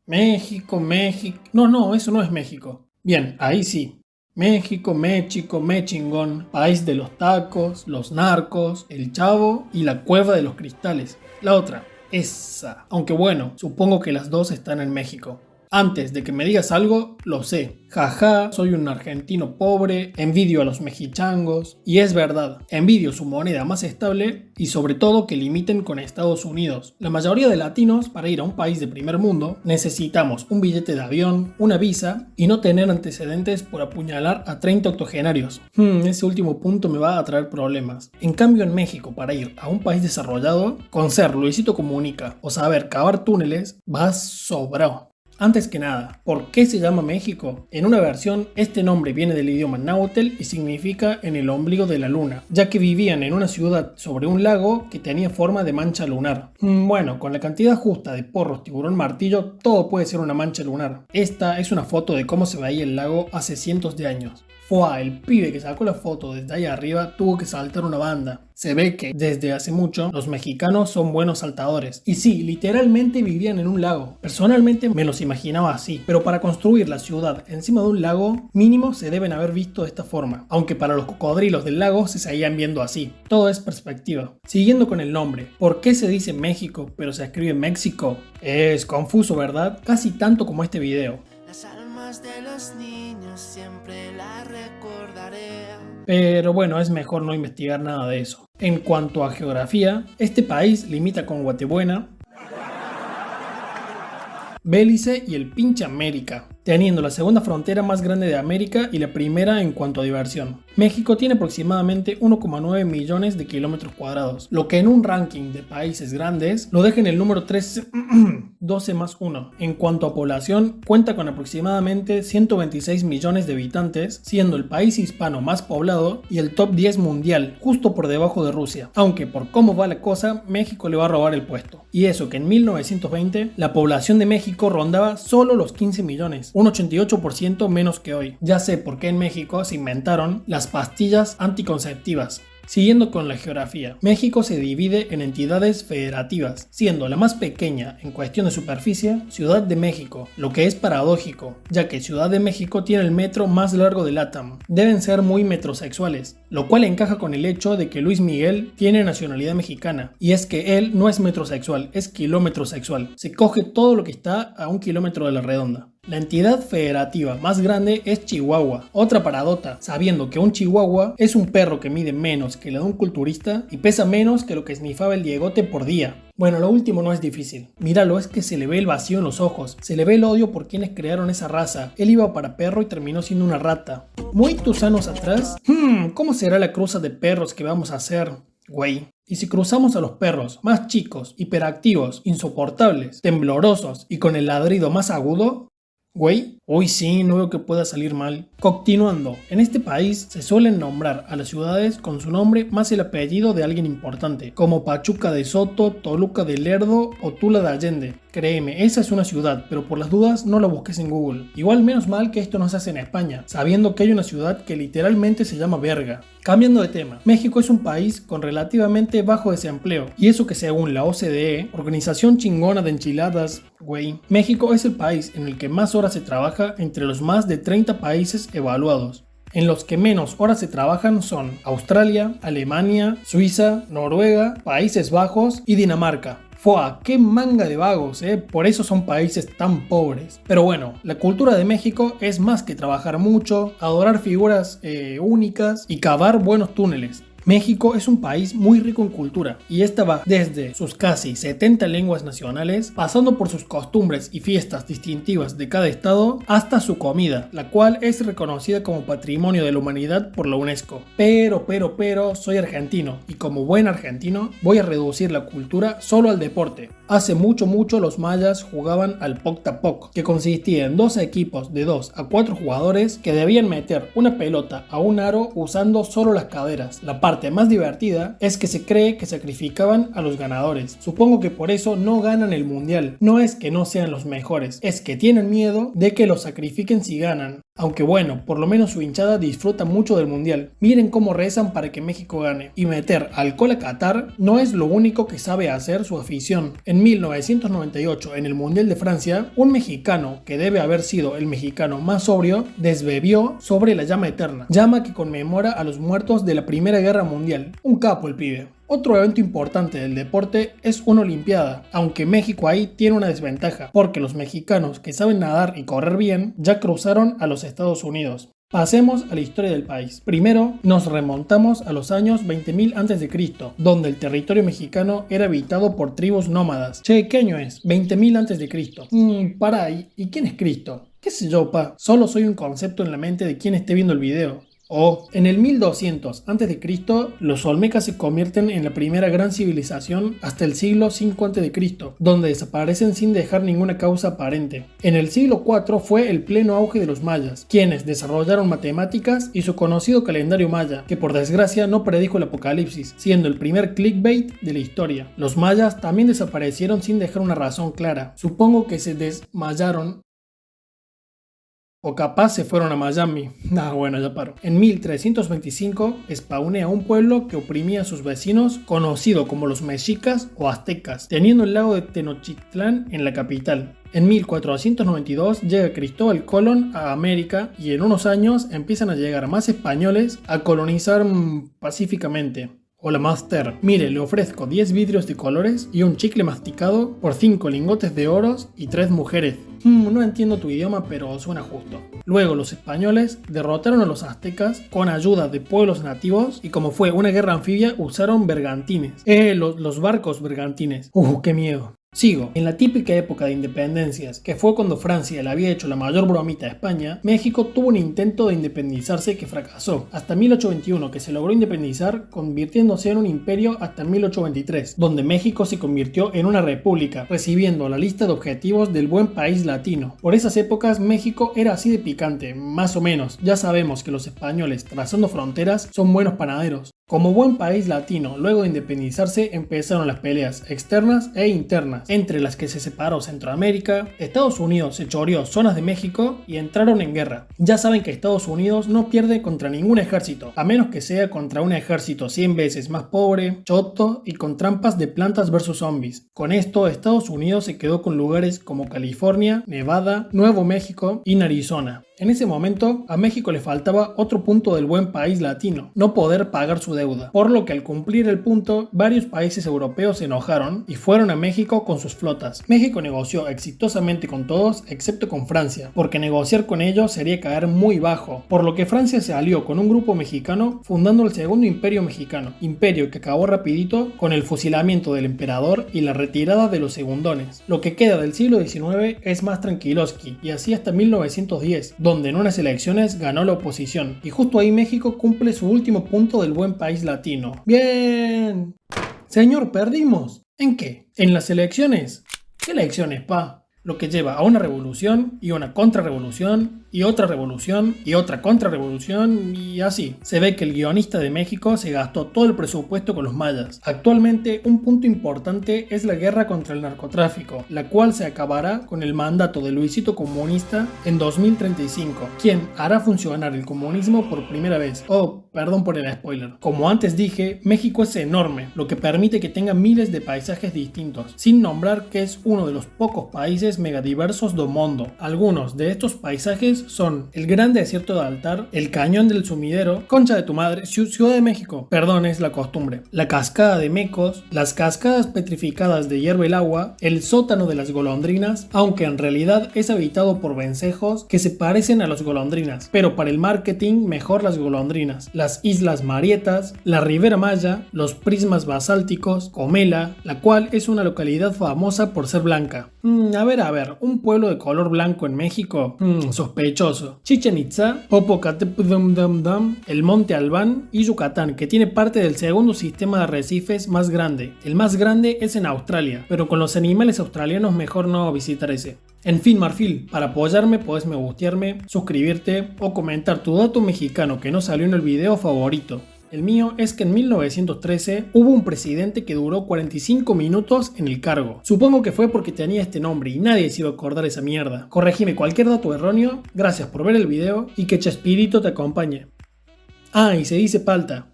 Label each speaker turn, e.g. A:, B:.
A: México, México. No, eso no es México. Bien, ahí sí. México, México, Mechingón, país de los tacos, los narcos, el Chavo y la cueva de los cristales. La otra, esa. Aunque bueno, supongo que las dos están en México. Antes de que me digas algo, lo sé. Jaja, soy un argentino pobre, envidio a los mexichangos. Y es verdad, envidio su moneda más estable y sobre todo que limiten con Estados Unidos. La mayoría de latinos, para ir a un país de primer mundo, necesitamos un billete de avión, una visa y no tener antecedentes por apuñalar a 30 octogenarios. Ese último punto me va a traer problemas. En cambio en México, para ir a un país desarrollado, con ser Luisito Comunica o saber cavar túneles, vas sobrado. Antes que nada, ¿por qué se llama México? En una versión, este nombre viene del idioma náhuatl y significa en el ombligo de la luna, ya que vivían en una ciudad sobre un lago que tenía forma de mancha lunar. Bueno, con la cantidad justa de porros tiburón martillo, todo puede ser una mancha lunar. Esta es una foto de cómo se veía el lago hace cientos de años. El pibe que sacó la foto desde ahí arriba tuvo que saltar una banda. Se ve que desde hace mucho los mexicanos son buenos saltadores. Y sí, literalmente vivían en un lago. Personalmente me los imaginaba así, pero para construir la ciudad encima de un lago, mínimo se deben haber visto de esta forma. Aunque para los cocodrilos del lago se seguían viendo así. Todo es perspectiva. Siguiendo con el nombre, ¿por qué se dice México pero se escribe México? Es confuso, ¿verdad? Casi tanto como este video.
B: Las almas de los niños siempre las recordaré.
A: Pero bueno, es mejor no investigar nada de eso. En cuanto a geografía, este país limita con Guatemala, Belice y el pinche América, teniendo la segunda frontera más grande de América y la primera en cuanto a diversión. México tiene aproximadamente 1,9 millones de kilómetros cuadrados, lo que en un ranking de países grandes lo deja en el número 12 más 1. En cuanto a población, cuenta con aproximadamente 126 millones de habitantes, siendo el país hispano más poblado y el top 10 mundial, justo por debajo de Rusia. Aunque por cómo va la cosa, México le va a robar el puesto. Y eso que en 1920 la población de México rondaba solo los 15 millones, un 88% menos que hoy. Ya sé por qué en México se inventaron las pastillas anticonceptivas. Siguiendo con la geografía, México se divide en entidades federativas, siendo la más pequeña en cuestión de superficie Ciudad de México, lo que es paradójico, ya que Ciudad de México tiene el metro más largo de LATAM. Deben ser muy metrosexuales, lo cual encaja con el hecho de que Luis Miguel tiene nacionalidad mexicana, y es que él no es metrosexual, es kilómetrosexual. Se coge todo lo que está a 1 kilómetro de la redonda. La entidad federativa más grande es Chihuahua. Otra paradota, sabiendo que un chihuahua es un perro que mide menos que la de un culturista y pesa menos que lo que snifaba el Diegote por día. Bueno, lo último no es difícil. Míralo, es que se le ve el vacío en los ojos. Se le ve el odio por quienes crearon esa raza. Él iba para perro y terminó siendo una rata. Muy tus años atrás. ¿Cómo será la cruza de perros que vamos a hacer? Güey. Y si cruzamos a los perros más chicos, hiperactivos, insoportables, temblorosos y con el ladrido más agudo, güey, hoy sí, no veo que pueda salir mal. Continuando, en este país se suelen nombrar a las ciudades con su nombre más el apellido de alguien importante, como Pachuca de Soto, Toluca de Lerdo o Tula de Allende. Créeme, esa es una ciudad, pero por las dudas no la busques en Google. Igual menos mal que esto no se hace en España, sabiendo que hay una ciudad que literalmente se llama verga. Cambiando de tema, México es un país con relativamente bajo desempleo, y eso que según la OCDE, Organización Chingona de Enchiladas, güey, México es el país en el que más horas se trabaja entre los más de 30 países evaluados. En los que menos horas se trabajan son Australia, Alemania, Suiza, Noruega, Países Bajos y Dinamarca. ¡Qué manga de vagos, Por eso son países tan pobres. Pero bueno, la cultura de México es más que trabajar mucho, adorar figuras únicas y cavar buenos túneles. México es un país muy rico en cultura y esta va desde sus casi 70 lenguas nacionales, pasando por sus costumbres y fiestas distintivas de cada estado, hasta su comida, la cual es reconocida como Patrimonio de la Humanidad por la UNESCO. Pero, soy argentino y como buen argentino voy a reducir la cultura solo al deporte. Hace mucho los mayas jugaban al Poc-Tapoc, que consistía en dos equipos de 2 a 4 jugadores que debían meter una pelota a un aro usando solo las caderas. La parte más divertida es que se cree que sacrificaban a los ganadores. Supongo que por eso no ganan el mundial. No es que no sean los mejores, es que tienen miedo de que los sacrifiquen si ganan. Aunque bueno, por lo menos su hinchada disfruta mucho del mundial. Miren cómo rezan para que México gane. Y meter alcohol a Qatar no es lo único que sabe hacer su afición. En 1998, en el Mundial de Francia, un mexicano, que debe haber sido el mexicano más sobrio, desbebió sobre la llama eterna. Llama que conmemora a los muertos de la Primera Guerra Mundial. Un capo el pibe. Otro evento importante del deporte es una olimpiada, aunque México ahí tiene una desventaja, porque los mexicanos que saben nadar y correr bien ya cruzaron a los Estados Unidos. Pasemos a la historia del país. Primero, nos remontamos a los años 20.000 a.C., donde el territorio mexicano era habitado por tribus nómadas. Che, ¿qué año es? 20.000 a.C. Para ahí, ¿y quién es Cristo? ¿Qué sé yo, pa? Solo soy un concepto en la mente de quien esté viendo el video. En el 1200 a.C., los olmecas se convierten en la primera gran civilización hasta el siglo V a.C., donde desaparecen sin dejar ninguna causa aparente. En el siglo IV fue el pleno auge de los mayas, quienes desarrollaron matemáticas y su conocido calendario maya, que por desgracia no predijo el apocalipsis, siendo el primer clickbait de la historia. Los mayas también desaparecieron sin dejar una razón clara. Supongo que se desmayaron. O capaz se fueron a Miami. Bueno, ya paro. En 1325 spawnea un pueblo que oprimía a sus vecinos, conocido como los mexicas o aztecas, teniendo el lago de Tenochtitlán en la capital. En 1492 llega Cristóbal Colón a América y en unos años empiezan a llegar más españoles a colonizar pacíficamente. Hola Master, mire, le ofrezco 10 vidrios de colores y un chicle masticado por 5 lingotes de oros y 3 mujeres. No entiendo tu idioma, pero suena justo. Luego los españoles derrotaron a los aztecas con ayuda de pueblos nativos y como fue una guerra anfibia usaron bergantines. Los barcos bergantines. ¡Qué miedo! Sigo. En la típica época de independencias, que fue cuando Francia le había hecho la mayor bromita a España, México tuvo un intento de independizarse que fracasó. Hasta 1821, que se logró independizar, convirtiéndose en un imperio hasta 1823, donde México se convirtió en una república, recibiendo la lista de objetivos del buen país latino. Por esas épocas, México era así de picante, más o menos. Ya sabemos que los españoles, trazando fronteras, son buenos panaderos. Como buen país latino, luego de independizarse empezaron las peleas externas e internas, entre las que se separó Centroamérica, Estados Unidos se choreó zonas de México y entraron en guerra. Ya saben que Estados Unidos no pierde contra ningún ejército, a menos que sea contra un ejército 100 veces más pobre, choto y con trampas de Plantas vs Zombies. Con esto, Estados Unidos se quedó con lugares como California, Nevada, Nuevo México y Arizona. En ese momento, a México le faltaba otro punto del buen país latino, no poder pagar su deuda, por lo que al cumplir el punto, varios países europeos se enojaron y fueron a México con sus flotas. México negoció exitosamente con todos, excepto con Francia, porque negociar con ellos sería caer muy bajo, por lo que Francia se alió con un grupo mexicano fundando el Segundo Imperio Mexicano, imperio que acabó rapidito con el fusilamiento del emperador y la retirada de los segundones. Lo que queda del siglo XIX es más tranquiloski, y así hasta 1910, donde en unas elecciones ganó la oposición, y justo ahí México cumple su último punto del buen país latino. ¡Bien! Señor, perdimos. ¿En qué? ¿En las elecciones? ¿Qué elecciones, pa? Lo que lleva a una revolución y una contrarrevolución y otra revolución y otra contrarrevolución y así. Se ve que el guionista de México se gastó todo el presupuesto con los mayas. Actualmente un punto importante es la guerra contra el narcotráfico, la cual se acabará con el mandato de Luisito Comunista en 2035, quien hará funcionar el comunismo por primera vez. Perdón por el spoiler. Como antes dije, México es enorme, lo que permite que tenga miles de paisajes distintos, sin nombrar que es uno de los pocos países megadiversos do mundo. Algunos de estos paisajes son el Gran Desierto de Altar, el Cañón del Sumidero, Concha de tu Madre, Ciudad de México, perdón, es la costumbre, la Cascada de Mecos, las cascadas petrificadas de Hierve el Agua, el Sótano de las Golondrinas, aunque en realidad es habitado por vencejos que se parecen a las golondrinas, pero para el marketing mejor las golondrinas, las Islas Marietas, la Ribera Maya, los prismas basálticos, Comela, la cual es una localidad famosa por ser blanca. A ver, un pueblo de color blanco en México, sospechoso. Chichén Itzá, Popocatépetl, el Monte Albán y Yucatán, que tiene parte del segundo sistema de arrecifes más grande. El más grande es en Australia, pero con los animales australianos mejor no visitar ese. En fin, Marfil, para apoyarme podés me gustearme, suscribirte o comentar tu dato mexicano que no salió en el video favorito. El mío es que en 1913 hubo un presidente que duró 45 minutos en el cargo. Supongo que fue porque tenía este nombre y nadie se iba a acordar esa mierda. Corregime cualquier dato erróneo, gracias por ver el video y que Chespirito te acompañe. Ah, y se dice palta.